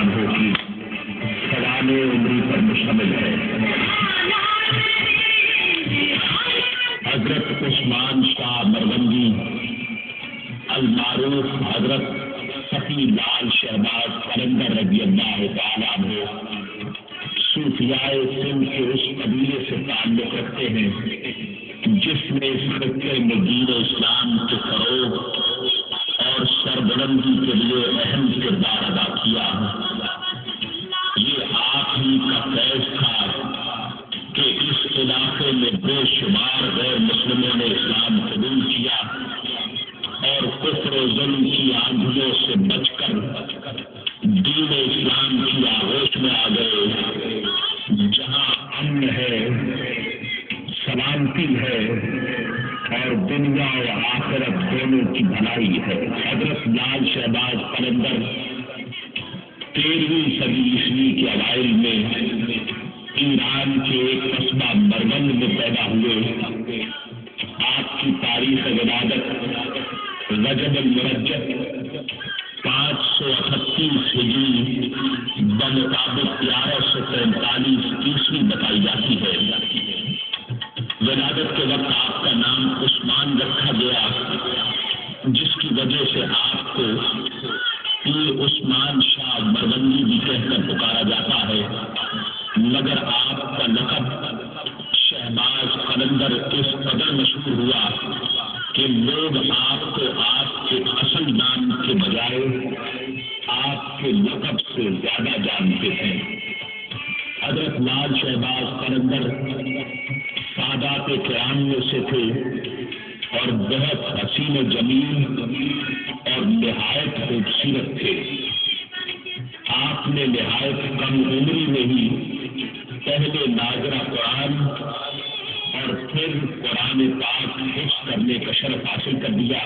عنہ کی سوال عمری پر مشتمل ہے۔ حضرت عثمان شاہ مروندی المعروف حضرت صفی لال شہباز قلندر رضی اللہ تعالیٰ عنہ صوفیاء سندھ کے اس قبیلے سے تعلق رکھتے ہیں جس نے اس خطے میں دین اسلام کے فروغ اور سربلندی کے لیے اہم کردار ادا کیا۔ یہ آپ ہی کا فیض تھا کہ اس علاقے میں بے شمار غیر مسلموں نے اسلام قبول کیا اور کفر و ظلم کی آندھیوں سے بچ کر دین اسلام کی آغوش میں آ گئے، جہاں امن ہے، سلامتی ہے اور دنیا و آخرت دونوں کی بھلائی ہے۔ حضرت لال شہباز قلندر 13ویں صدی عیسوی کے اوائل میں ایران کے ایک قصبہ مروند میں پیدا ہوئے۔ آپ کی تاریخ ولادت رجب المرجب 538 ہجری بمطابق 1143 عیسوی بتائی جاتی ہے۔ ولادت کے وقت آپ کا نام عثمان رکھا گیا، جس کی وجہ سے آپ کو پیر عثمان شاہ مروندی بھی کہہ کر پکارا جاتا ہے، مگر آپ کا لقب شہباز قلندر اس قدر مشہور ہوا کہ لوگ آپ کو آپ کے اصل نام کے بجائے آپ کے لقب سے زیادہ جانتے ہیں۔ حضرت لال شہباز قلندر سادات کرام میں سے تھے اور بہت حسین و جمیل اور نہایت خوبصورت تھے۔ آپ نے نہایت کم عمری میں ہی پہلے ناظرہ قرآن اور پھر قرآن پاک حفظ کرنے کا شرف حاصل کر دیا۔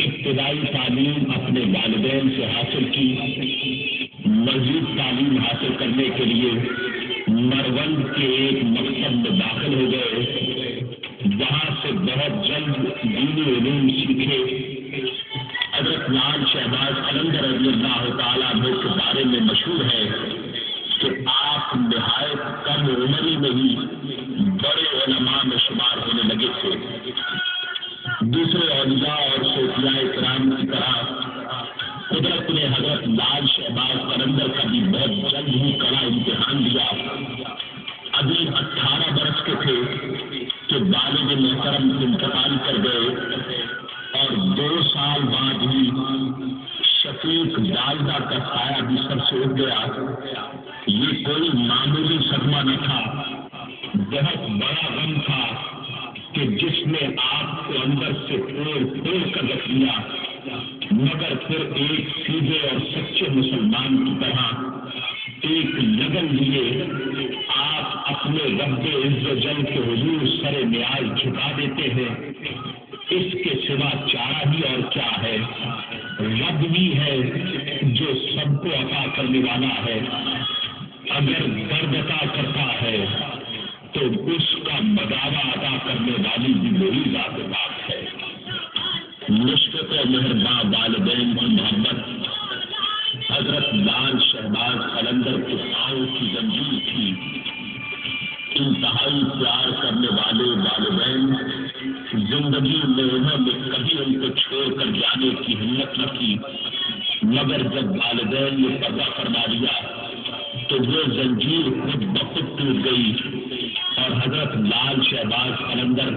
ابتدائی تعلیم اپنے والدین سے حاصل کی۔ مزید تعلیم حاصل کرنے کے لیے مروند کے ایک مکتب میں داخل ہو گئے، وہاں سے بہت جلد دینی علوم سیکھے۔ حضرت لال شہباز قلندر رضی اللہ تعالیٰ عنہ کے بارے میں مشہور ہے کہ آپ نہایت کم عمری میں ہی بڑے علماء میں شمار ہونے لگے تھے۔ دوسرے اولیاء اور صوفیاء کرام کی طرح قدرت نے حضرت لال شہباز قلندر کا بھی بہت جلد ہی کڑا امتحان دیا۔ ابھی 18 برس کے تھے کہ والد محترم انتقال کر گئے اور 2 سال بعد ہی شفیق والدہ کا سایہ بھی سر سے اٹھ گیا۔ یہ کوئی معمولی صدمہ نہ تھا، بہت بڑا غم تھا کہ جس نے آپ کو اندر سے پھوڑ کر رکھ دیا، مگر پھر ایک سیدھے اور سچے مسلمان کی طرح ایک لگن لیے آپ اپنے رب عز و جل کے حضور سر نیاز جھکا دیتے ہیں۔ اس کے سوا چارہ ہی اور کیا ہے؟ رب بھی ہے جو سب کو عطا کرنے والا ہے۔ اگر درد عطا کرتا ہے تو اس کا مداوع ادا کرنے والی بھی وہی ذات پاک ہے۔ مشفق و مہرباں والدین کی محبت حضرت لال شہباز قلندر کے پاؤں کی زنجیر تھی۔ انتہائی پیار کرنے والے والدین زندگی میں انہوں نے کبھی ان کو چھوڑ کر جانے کی ہمت نہ کی، مگر جب والدین نے پردہ فرما دیا تو وہ زنجیر خود بخود ٹوٹ گئی اور حضرت لال شہباز قلندر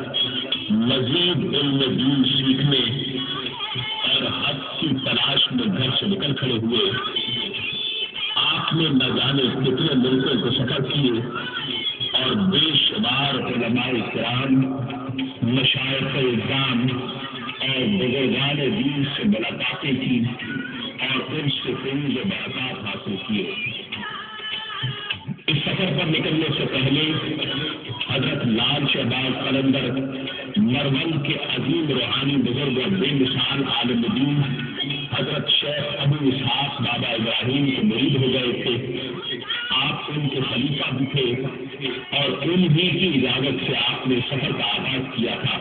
مزید علم دین سیکھنے اور حق کی تلاش میں گھر سے نکل کھڑے ہوئے۔ آپ نے نہ جانے کتنے ملکوں کو سفر کیے اور بے شمار علماء کرام، مشائخ اعظام اور بزرگان دین سے ملاقاتیں کی اور ان سے فیض و برکات حاصل کیے۔ اس سفر پر نکلنے سے پہلے حضرت لال شہباز قلندر مروند کے عظیم روحانی بزرگ اور بے مثال عالم دین حضرت شیخ ابو اسحاق بابا ابراہیم کے مرید ہو گئے تھے۔ آپ ان کے خلیفہ بھی تھے اور انہی کی اجازت سے آپ نے سفر کا آغاز کیا تھا۔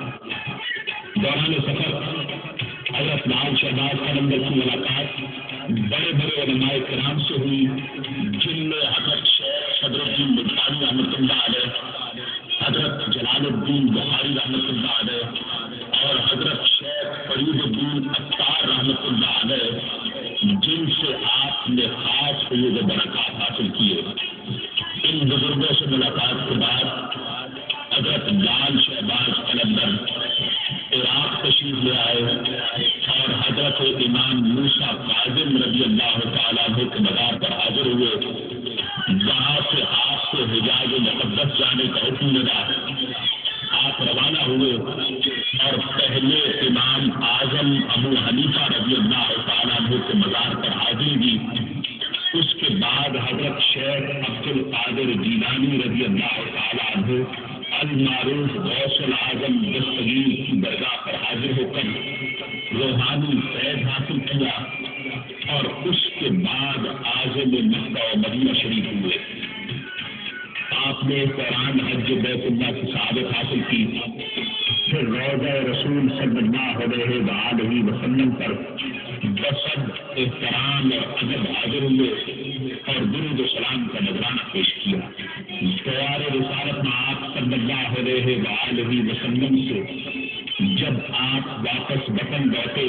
دوران سفر حضرت لال شہباز قلندر کی ملاقات بڑے بڑے علماء کرام سے جن میں حضرت شیخ صدر الدین ملتانی رحمۃ اللہ علیہ، حضرت جلال الدین بخاری رحمۃ اللہ علیہ اور حضرت شیخ فرید الدین عطار رحمۃ اللہ علیہ، جن سے آپ نے خاص فیض و برکات حاصل کیے۔ ان بزرگوں سے ملاقات کے بعد حضرت لال شہباز قلندر عراق تشریف لے آئے اور حضرت امام موسیٰ کاظم رضی اللہ تعالیٰ عنہ کے مزار پر حاضر ہوئے۔ وہاں سے آپ کو حجاز مقدس جانے کا حکم ملا۔ آپ روانہ ہوئے اور پہلے امام اعظم ابو حنیفہ رضی اللہ تعالیٰ عنہ کے مزار پر حاضری دی۔ اس کے بعد حضرت شیخ عبد القادر جیلانی رضی اللہ تعالیٰ عنہ المعروف غوث العظم دستگیر کی درگاہ پر حاضر ہو کر روحانی فیض حاصل کیا اور اس کے بعد عازم مکہ و مدینہ شریف ہوئے۔ آپ نے قرآن حج بیت اللہ کی سعادت حاصل کی، پھر روضہ رسول صلی اللہ علیہ وآلہ وسلم پر بسد احترام اور ادب حاضر ہوئے اور درود و سلام کا نذرانہ پیش کیا۔ دیار رسالت میں آپ صلی اللہ علیہ وآلہ وسلم سے جب آپ واپس وطن لوٹے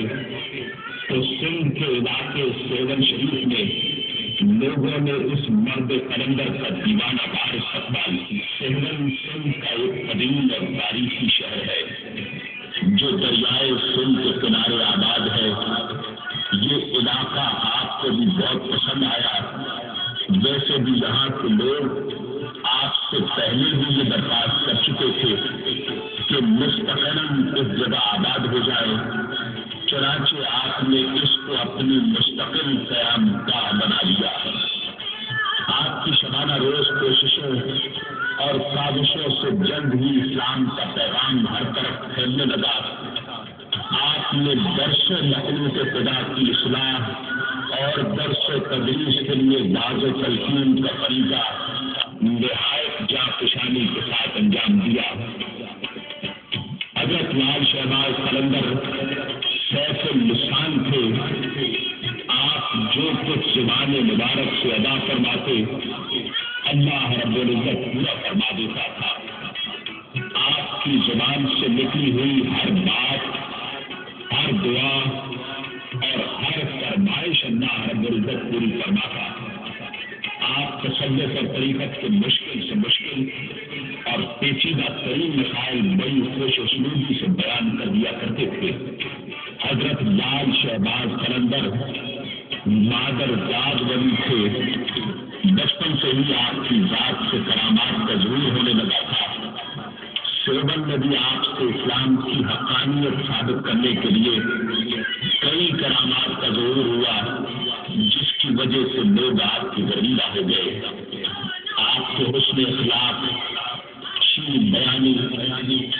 تو سندھ کے علاقے سیون شریف میں لوگوں نے اس مرد قلندر کا دیوانہ وار استقبال کی۔ سیون سندھ کا ایک قدیم اور تاریخی شہر ہے جو دریائے سندھ کے کنارے آباد ہے۔ یہ علاقہ آپ کو بھی بہت پسند آیا۔ ویسے بھی یہاں کے لوگ آپ سے پہلے بھی یہ درخواست کر چکے تھے کہ مستقلاً اس جگہ آباد ہو جائے، چنانچہ آپ نے اس کو اپنی مستقل قیام گاہ بنا لیا۔ آپ کی شبانہ روز کوششوں اور سازشوں سے جلد ہی اسلام کا پیغام ہر طرف پھیلنے لگا۔ آپ نے درس و مخلوق خدا کی اصلاح اور درس و تدریس کے لیے واضح تلقین کا طریقہ نہایت جانفشانی کے ساتھ انجام دیا۔ حضرت لال شہباز قلندر سیف اللسان تھے۔ آپ جو کچھ زبان مبارک سے ادا فرماتے اللہ رب العزت پورا فرما دیتا تھا۔ آپ کی زبان سے نکلی ہوئی ہر بات، ہر دعا اور ہر فرمائش اللہ رب العزت پوری فرماتا۔ آپ تصوف اور طریقت کے مشکل سے مشکل اور پیچیدہ ترین مسائل بڑی خوش اسلوبی سے بیان کر دیا کرتے تھے۔ حضرت لال شہباز قلندر مادر زاد ولی تھے۔ بچپن سے ہی آپ کی ذات سے کرامات کا ظہور ہونے لگا تھا۔ سیون میں بھی آپ سے اسلام کی حقانیت ثابت کرنے کے لیے کئی کرامات کا ظہور ہوا، جس کی وجہ سے لوگ آپ کی ذریعہ ہو گئے۔ آپ کے حسن اخلاق، شیریں بیانی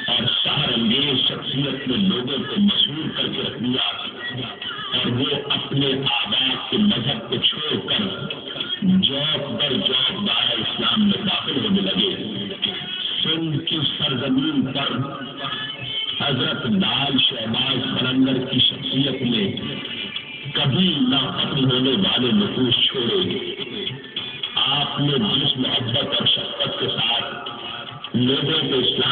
اور سحر انگیز شخصیت نے لوگوں کو مسحور کر کے رکھ دیا اور وہ اپنے آباد کے مذہب کو چھوڑ کر جوق در جوق دائرہ اسلام میں داخل ہونے لگے۔ سندھ کی سرزمین پر حضرت لال شہباز قلندر کی شخصیت نے کبھی نہ ختم ہونے والے نفوذ چھوڑے۔ آپ نے جس محبت اور شفقت کے ساتھ لوگوں کو اسلام